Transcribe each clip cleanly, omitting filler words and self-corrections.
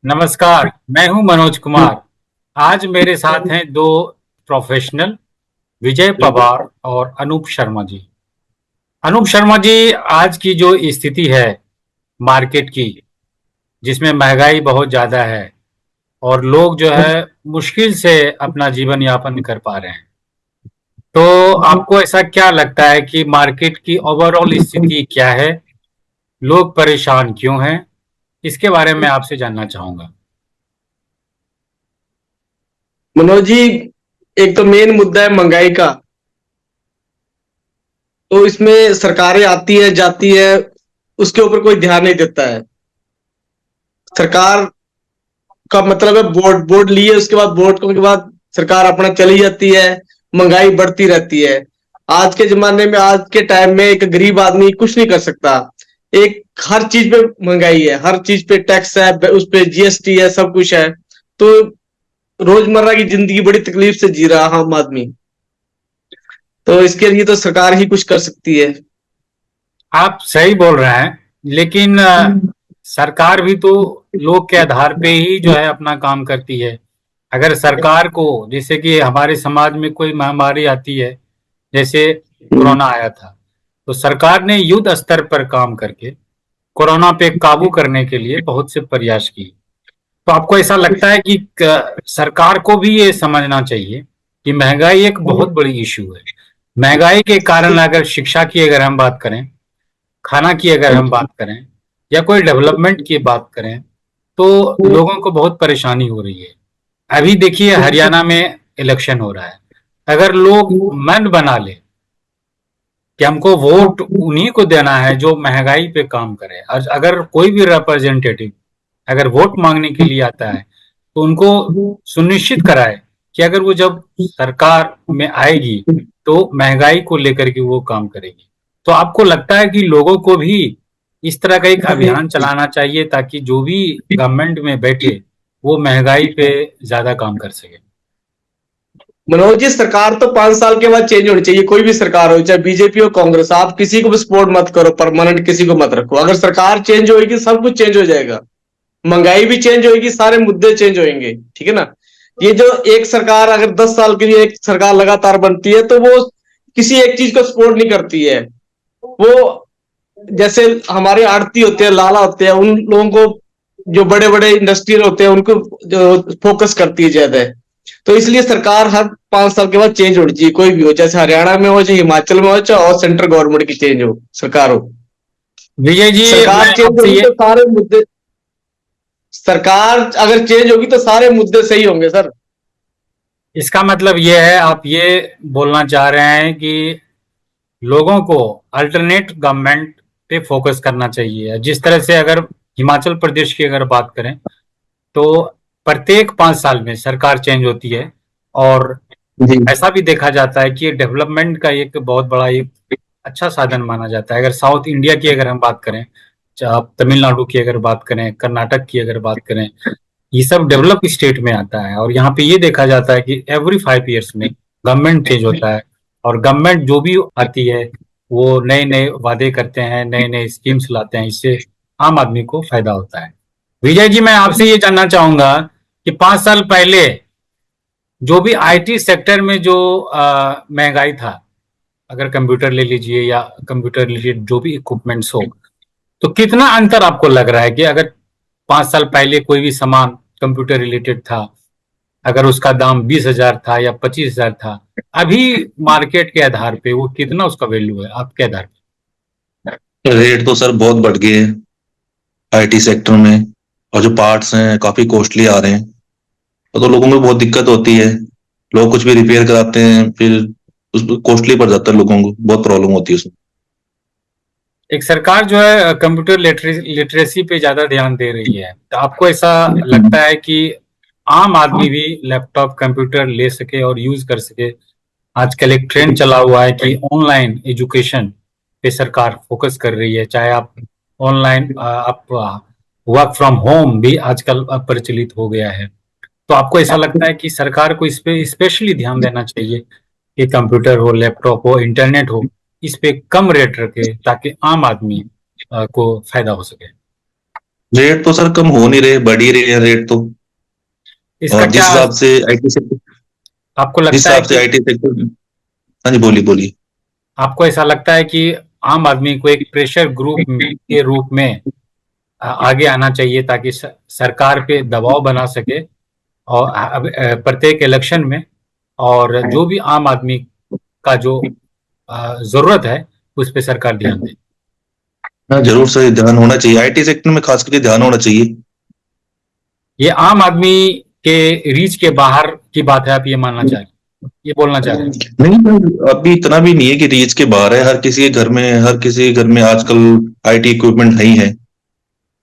नमस्कार। मैं हूं मनोज कुमार। आज मेरे साथ हैं दो प्रोफेशनल, विजय पवार और अनूप शर्मा जी। अनूप शर्मा जी, आज की जो स्थिति है मार्केट की, जिसमें महंगाई बहुत ज्यादा है और लोग जो है मुश्किल से अपना जीवन यापन कर पा रहे हैं, तो आपको ऐसा क्या लगता है कि मार्केट की ओवरऑल स्थिति क्या है? लोग परेशान क्यों हैं? इसके बारे में आपसे जानना चाहूंगा। मनोज जी, एक तो मेन मुद्दा है महंगाई का। तो इसमें सरकारें आती है जाती है, उसके ऊपर कोई ध्यान नहीं देता है। सरकार का मतलब है वोट, वोट लिए उसके बाद वोट के बाद सरकार अपना चली जाती है। महंगाई बढ़ती रहती है। आज के जमाने में, आज के टाइम में एक गरीब आदमी कुछ नहीं कर सकता। एक हर चीज पे महंगाई है, हर चीज पे टैक्स है, उस पे जीएसटी है, सब कुछ है। तो रोजमर्रा की जिंदगी बड़ी तकलीफ से जी रहा आम आदमी। तो इसके लिए तो सरकार ही कुछ कर सकती है। आप सही बोल रहे हैं, लेकिन सरकार भी तो लोग के आधार पे ही जो है अपना काम करती है। अगर सरकार को, जैसे कि हमारे समाज में कोई महामारी आती है, जैसे कोरोना आया था, तो सरकार ने युद्ध स्तर पर काम करके कोरोना पे काबू करने के लिए बहुत से प्रयास किए। तो आपको ऐसा लगता है कि सरकार को भी ये समझना चाहिए कि महंगाई एक बहुत बड़ी इशू है। महंगाई के कारण अगर शिक्षा की अगर हम बात करें, खाना की अगर हम बात करें, या कोई डेवलपमेंट की बात करें, तो लोगों को बहुत परेशानी हो रही है। अभी देखिए हरियाणा में इलेक्शन हो रहा है। अगर लोग मन बना ले कि हमको वोट उन्हीं को देना है जो महंगाई पे काम करे, और अगर कोई भी रिप्रेजेंटेटिव अगर वोट मांगने के लिए आता है, तो उनको सुनिश्चित कराए कि अगर वो जब सरकार में आएगी तो महंगाई को लेकर के वो काम करेगी। तो आपको लगता है कि लोगों को भी इस तरह का एक अभियान चलाना चाहिए ताकि जो भी गवर्नमेंट में बैठे वो महंगाई पे ज्यादा काम कर सके? मनोज जी, सरकार तो 5 साल के बाद चेंज होनी चाहिए। कोई भी सरकार हो, चाहे बीजेपी हो कांग्रेस, आप किसी को भी सपोर्ट मत करो, परमानेंट किसी को मत रखो। अगर सरकार चेंज होगी सब कुछ चेंज हो जाएगा। महंगाई भी चेंज होगी, सारे मुद्दे चेंज होंगे। ठीक है ना। ये जो एक सरकार, अगर 10 साल के लिए एक सरकार लगातार बनती है तो वो किसी एक चीज को सपोर्ट नहीं करती है। वो जैसे हमारे आड़ती होते हैं, लाला होते हैं, उन लोगों को, जो बड़े बड़े इंडस्ट्रियल होते हैं, उनको जो फोकस करती है ज्यादा। तो इसलिए सरकार हर 5 साल के बाद चेंज होनी चाहिए, कोई भी हो, चाहे हरियाणा में हो, चाहे हिमाचल में हो, चाहे और सेंट्रल गवर्नमेंट की चेंज हो, सरकार हो। विजय जी, मैं सरकार चेंज आपसे होगी ये तो सारे मुद्दे, सरकार अगर चेंज होगी तो सारे मुद्दे सही होंगे सर। इसका मतलब ये है, आप ये बोलना चाह रहे हैं कि लोगों को अल्टरनेट गवर्नमेंट पे फोकस करना चाहिए। जिस तरह से अगर हिमाचल प्रदेश की अगर बात करें, तो प्रत्येक 5 साल में सरकार चेंज होती है, और जी। ऐसा भी देखा जाता है कि डेवलपमेंट का एक बहुत बड़ा एक अच्छा साधन माना जाता है। अगर साउथ इंडिया की अगर हम बात करें, चाहे आप तमिलनाडु की अगर बात करें, कर्नाटक की अगर बात करें, ये सब डेवलप स्टेट में आता है। और यहाँ पे ये देखा जाता है कि एवरी 5 ईयर्स में गवर्नमेंट चेंज होता है, और गवर्नमेंट जो भी आती है वो नए नए वादे करते हैं, नए नए स्कीम्स लाते हैं, इससे आम आदमी को फायदा होता है। विजय जी, मैं आपसे ये जानना चाहूंगा कि 5 साल पहले जो भी आईटी सेक्टर में जो महंगाई था, अगर कंप्यूटर ले लीजिए या कंप्यूटर रिलेटेड जो भी इक्विपमेंट्स हो, तो कितना अंतर आपको लग रहा है कि अगर 5 साल पहले कोई भी सामान कंप्यूटर रिलेटेड था, अगर उसका दाम 20,000 था या 25,000 था, अभी मार्केट के आधार पे वो कितना उसका वैल्यू है आपके आधार रेट तो सर बहुत बढ़ गए हैं आईटी सेक्टर में। और जो पार्ट्स हैं काफी कॉस्टली आ रहे हैं। तो लोगों में बहुत दिक्कत होती है। लोग कुछ भी रिपेयर कराते हैं, फिर उस कॉस्टली पड़ जाता है, लोगों को बहुत प्रॉब्लम होती है उसमें। पे? एक सरकार जो है कंप्यूटर लिटरेसी पे ज्यादा ध्यान दे रही है, तो आपको ऐसा लगता है कि आम आदमी भी लैपटॉप कंप्यूटर ले सके और यूज कर सके? आजकल एक ट्रेंड चला हुआ है कि ऑनलाइन एजुकेशन पे सरकार फोकस कर रही है। चाहे आप ऑनलाइन, आप वर्क फ्रॉम होम भी आजकल प्रचलित हो गया है। तो आपको ऐसा लगता है कि सरकार को इस पे स्पेशली ध्यान देना चाहिए कि कंप्यूटर हो, लैपटॉप हो, इंटरनेट हो, इस पे कम रेट रखे ताकि आम आदमी को फायदा हो सके? रेट तो सर कम हो नहीं रहे, बढ़ ही रहे हैं रेट तो। इसका और क्या आपको जिस लगता है हिसाब से कि आईटी सेक्टर। हाँ जी, बोलिए बोलिए। आपको ऐसा लगता है कि आम आदमी को एक प्रेशर ग्रुप के रूप में आगे आना चाहिए ताकि सरकार पे दबाव बना सके और प्रत्येक इलेक्शन में, और जो भी आम आदमी का जो जरूरत है उस पे सरकार ध्यान दे। हाँ जरूर सर, ध्यान होना चाहिए, आईटी सेक्टर में खास करके ध्यान होना चाहिए। ये आम आदमी के रीच के बाहर की बात है, आप ये मानना चाह रहे हैं, ये बोलना चाह रहे हैं? नहीं सर, अभी इतना भी नहीं है कि रीच के बाहर है। हर किसी के घर में आजकल आईटी इक्विपमेंट है ही है।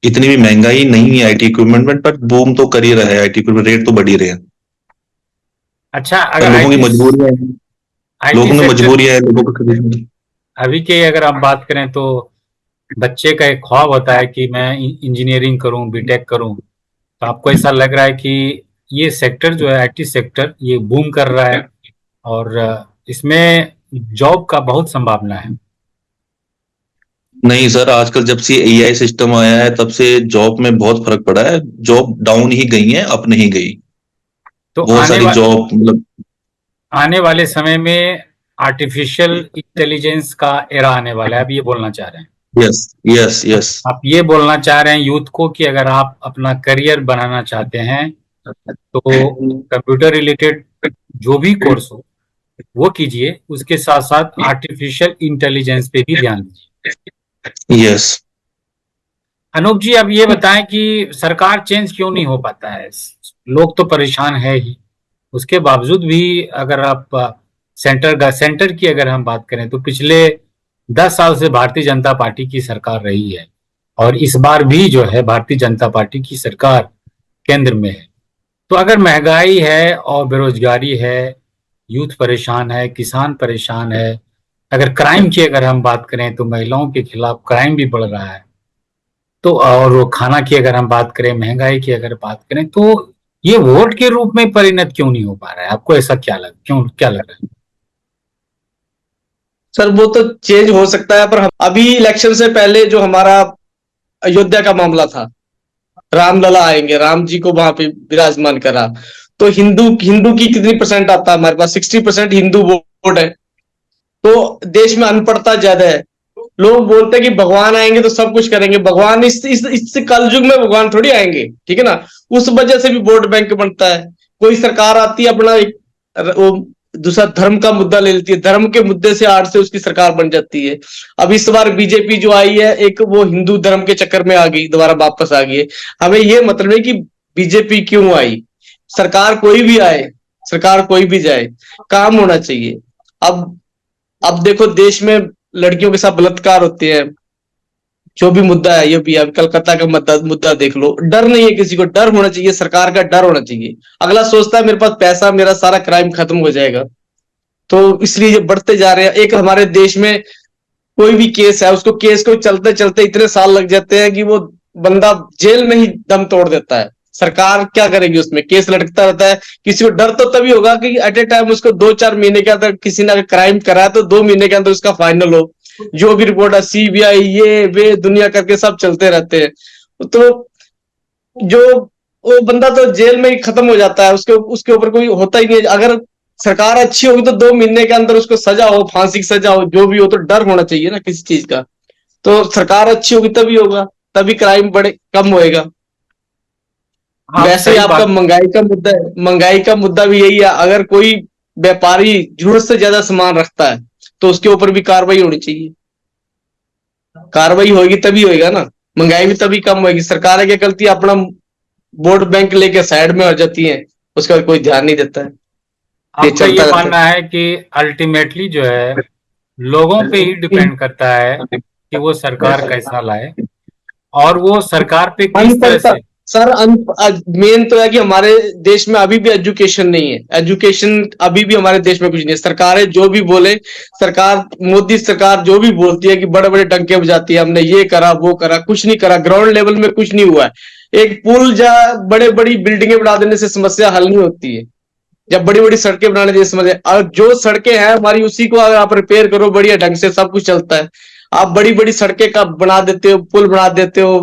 इतनी भी महंगाई नहीं है आईटी इक्विपमेंट में, बट बूम तो कर ही रहा है आईटी इक्विपमेंट, रेट तो बढ़ ही रहे हैं। अच्छा, पर अगर लोगों की आईटी मजबूरियां हैं, आईटी लोगों में सेक्टर मजबूरियां है, लोगों को खरीदने। अभी के अगर हम बात करें तो बच्चे का एक ख्वाब होता है कि मैं इंजीनियरिंग करूं, बीटेक करूं। तो आपको ऐसा लग रहा है कि ये सेक्टर जो है, आईटी सेक्टर, ये बूम कर रहा है और इसमें जॉब का बहुत संभावना है? नहीं सर, आजकल जब से एआई सिस्टम आया है तब से जॉब में बहुत फर्क पड़ा है। जॉब डाउन ही गई है, अप नहीं गई। तो बहुत सारी जॉब मतलब। आने वाले समय में आर्टिफिशियल इंटेलिजेंस का एरा आने वाला है, आप ये बोलना चाह रहे हैं? Yes yes yes. आप ये बोलना चाह रहे हैं यूथ को कि अगर आप अपना करियर बनाना चाहते हैं तो कंप्यूटर रिलेटेड जो भी कोर्स हो वो कीजिए, उसके साथ साथ आर्टिफिशियल इंटेलिजेंस पे भी ध्यान दीजिए। यस अनूप जी, अब ये बताएं कि सरकार चेंज क्यों नहीं हो पाता है? लोग तो परेशान है ही, उसके बावजूद भी अगर आप सेंटर की अगर हम बात करें तो पिछले 10 साल से भारतीय जनता पार्टी की सरकार रही है और इस बार भी जो है भारतीय जनता पार्टी की सरकार केंद्र में है। तो अगर महंगाई है और बेरोजगारी है, यूथ परेशान है, किसान परेशान है, अगर क्राइम की अगर हम बात करें तो महिलाओं के खिलाफ क्राइम भी बढ़ रहा है, तो और वो खाना की अगर हम बात करें, महंगाई की अगर बात करें, तो ये वोट के रूप में परिणत क्यों नहीं हो पा रहा है? आपको ऐसा क्या लग रहा है? सर वो तो चेंज हो सकता है, पर अभी इलेक्शन से पहले जो हमारा अयोध्या का मामला था, रामलला आएंगे, राम जी को वहां पे विराजमान करा, तो हिंदू हिंदू की कितनी परसेंट आता है हमारे पास? 60% हिंदू वोट है। तो देश में अनपढ़ता ज्यादा है। लोग बोलते हैं कि भगवान आएंगे तो सब कुछ करेंगे। भगवान इस कल युग में भगवान थोड़ी आएंगे, ठीक है ना। उस वजह से भी वोट बैंक बनता है। कोई सरकार आती है, अपना एक वो दूसरा धर्म का मुद्दा ले लेती है, धर्म के मुद्दे से आड़ से उसकी सरकार बन जाती है। अब इस बार बीजेपी जो आई है, एक वो हिंदू धर्म के चक्कर में आ गई, दोबारा वापस आ गई है। हमें ये मतलब है कि बीजेपी क्यों आई। सरकार कोई भी आए, सरकार कोई भी जाए, काम होना चाहिए। अब देखो, देश में लड़कियों के साथ बलात्कार होते हैं, जो भी मुद्दा है, ये भी अब कलकत्ता का मुद्दा देख लो। डर नहीं है किसी को, डर होना चाहिए, सरकार का डर होना चाहिए। अगला सोचता है मेरे पास पैसा, मेरा सारा क्राइम खत्म हो जाएगा, तो इसलिए ये बढ़ते जा रहे हैं। एक हमारे देश में कोई भी केस है, उसको केस को चलते चलते इतने साल लग जाते हैं कि वो बंदा जेल में ही दम तोड़ देता है। सरकार क्या करेगी? उसमें केस लटकता रहता है। किसी को डर तो तभी होगा कि एट ए टाइम उसको 2-4 महीने के अंदर किसी ने क्राइम करा है तो 2 महीने के अंदर उसका फाइनल हो। जो भी रिपोर्ट है, सीबीआई ये वे दुनिया करके सब चलते रहते हैं, तो जो वो बंदा तो जेल में ही खत्म हो जाता है, उसके उसके ऊपर कोई होता ही नहीं। अगर सरकार अच्छी होगी तो 2 महीने के अंदर उसको सजा हो, फांसी की सजा हो, जो भी हो, तो डर होना चाहिए ना किसी चीज का। तो सरकार अच्छी होगी तभी होगा, तभी क्राइम बड़े कम होएगा। आप वैसे ही सही आपका बात महंगाई का मुद्दा है, महंगाई का मुद्दा भी यही है। अगर कोई व्यापारी जरूरत से ज्यादा सामान रखता है तो उसके ऊपर भी कार्रवाई होनी चाहिए। कार्रवाई होगी तभी होएगा ना, महंगाई भी तभी कम होगी। सरकार क्या करती है, अपना वोट बैंक लेके साइड में हो जाती है, उसका कोई ध्यान नहीं देता है, ये आपका ये चलता रहता है। मानना है कि अल्टीमेटली जो है लोगों पे ही डिपेंड करता है कि वो सरकार कैसा लाए और वो सरकार पे किस तरह अनपढ़ता से। सर, मेन तो है कि हमारे देश में अभी भी एजुकेशन नहीं है। एजुकेशन अभी भी हमारे देश में कुछ नहीं है। सरकारें जो भी बोले, सरकार, मोदी सरकार जो भी बोलती है कि बड़े बड़े डंके बजाती है, हमने ये करा वो करा, कुछ नहीं करा। ग्राउंड लेवल में कुछ नहीं हुआ है। एक पुल या बड़े बड़ी बिल्डिंगें बना देने से समस्या हल नहीं होती है। जब बड़ी बड़ी सड़कें बनाने जैसे समझे, और जो सड़कें हैं हमारी, उसी को अगर आप रिपेयर करो बढ़िया ढंग से, सब कुछ चलता है। आप बड़ी बड़ी सड़कें का बना देते हो, पुल बना देते हो,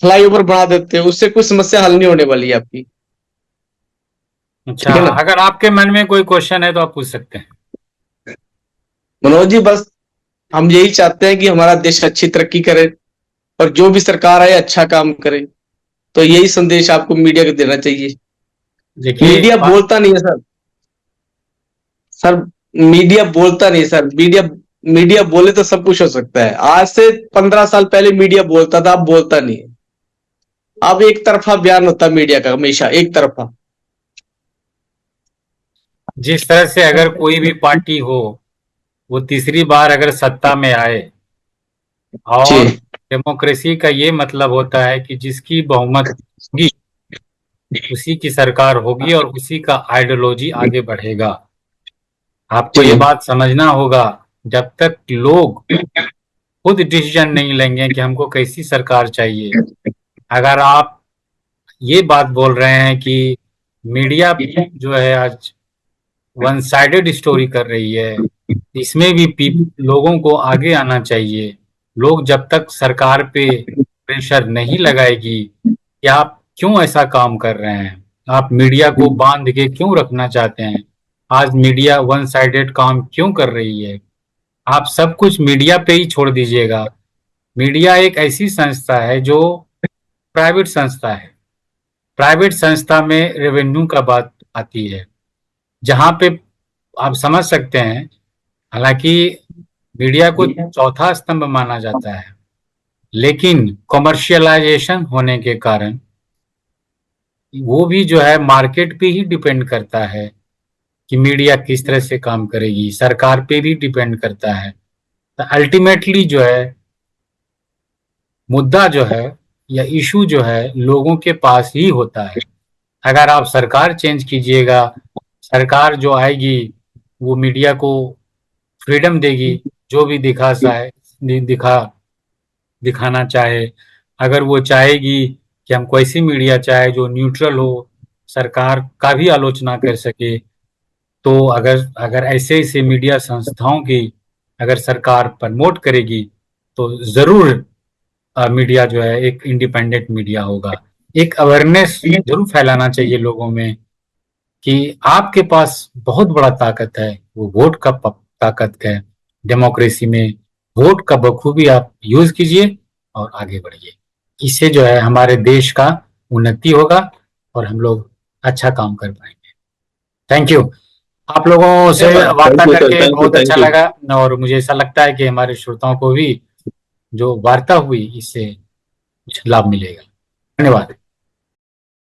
फ्लाईओवर बना देते हो, उससे कोई समस्या हल नहीं होने वाली है आपकी। अच्छा, ठीक है ना अगर आपके मन में कोई क्वेश्चन है तो आप पूछ सकते हैं। मनोज जी? बस हम यही चाहते हैं कि हमारा देश अच्छी तरक्की करे और जो भी सरकार आए अच्छा काम करे। तो यही संदेश आपको मीडिया को देना चाहिए। देखिए मीडिया बोलता नहीं है सर। सर मीडिया बोलता नहीं सर। मीडिया मीडिया बोले तो सब कुछ हो सकता है। आज से 15 साल पहले मीडिया बोलता था, अब बोलता नहीं है। अब एक तरफा बयान होता है मीडिया का, हमेशा एक तरफा। जिस तरह से अगर कोई भी पार्टी हो, वो तीसरी बार अगर सत्ता में आए, और जी डेमोक्रेसी का ये मतलब होता है कि जिसकी बहुमत होगी उसी की सरकार होगी और उसी का आइडियोलॉजी आगे बढ़ेगा। आपको ये जी बात समझना होगा, जब तक लोग खुद डिसीजन नहीं लेंगे कि हमको कैसी सरकार चाहिए। अगर आप ये बात बोल रहे हैं कि मीडिया जो है आज वन साइडेड स्टोरी कर रही है, इसमें भी लोगों को आगे आना चाहिए। लोग जब तक सरकार पे प्रेशर नहीं लगाएगी कि आप क्यों ऐसा काम कर रहे हैं, आप मीडिया को बांध के क्यों रखना चाहते हैं, आज मीडिया वन साइडेड काम क्यों कर रही है, आप सब कुछ मीडिया पे ही छोड़ दीजिएगा। मीडिया एक ऐसी संस्था है जो प्राइवेट संस्था है। प्राइवेट संस्था में रेवेन्यू का बात आती है, जहां पे आप समझ सकते हैं। हालांकि मीडिया को चौथा स्तंभ माना जाता है, लेकिन कॉमर्शियलाइजेशन होने के कारण वो भी जो है मार्केट पे ही डिपेंड करता है कि मीडिया किस तरह से काम करेगी, सरकार पे भी डिपेंड करता है। तो अल्टीमेटली जो है मुद्दा जो है या इशू जो है लोगों के पास ही होता है। अगर आप सरकार चेंज कीजिएगा, सरकार जो आएगी वो मीडिया को फ्रीडम देगी, जो भी दिखा दिखाना चाहे। अगर वो चाहेगी कि हमको ऐसी मीडिया चाहे जो न्यूट्रल हो, सरकार का भी आलोचना कर सके, तो अगर अगर ऐसे ऐसे मीडिया संस्थाओं की अगर सरकार प्रमोट करेगी तो जरूर मीडिया जो है एक इंडिपेंडेंट मीडिया होगा। एक अवेयरनेस जरूर फैलाना चाहिए लोगों में कि आपके पास बहुत बड़ा ताकत है, वो वोट का ताकत है। डेमोक्रेसी में वोट का बखूबी आप यूज कीजिए और आगे बढ़िए। इससे जो है हमारे देश का उन्नति होगा और हम लोग अच्छा काम कर पाएंगे। Thank you. आप लोगों से धन्यवाद। वार्ता थैंक यू सर, करके थैंक यू, बहुत अच्छा थैंक यू। लगा, और मुझे ऐसा लगता है कि हमारे श्रोताओं को भी जो वार्ता हुई इससे कुछ लाभ मिलेगा। धन्यवाद।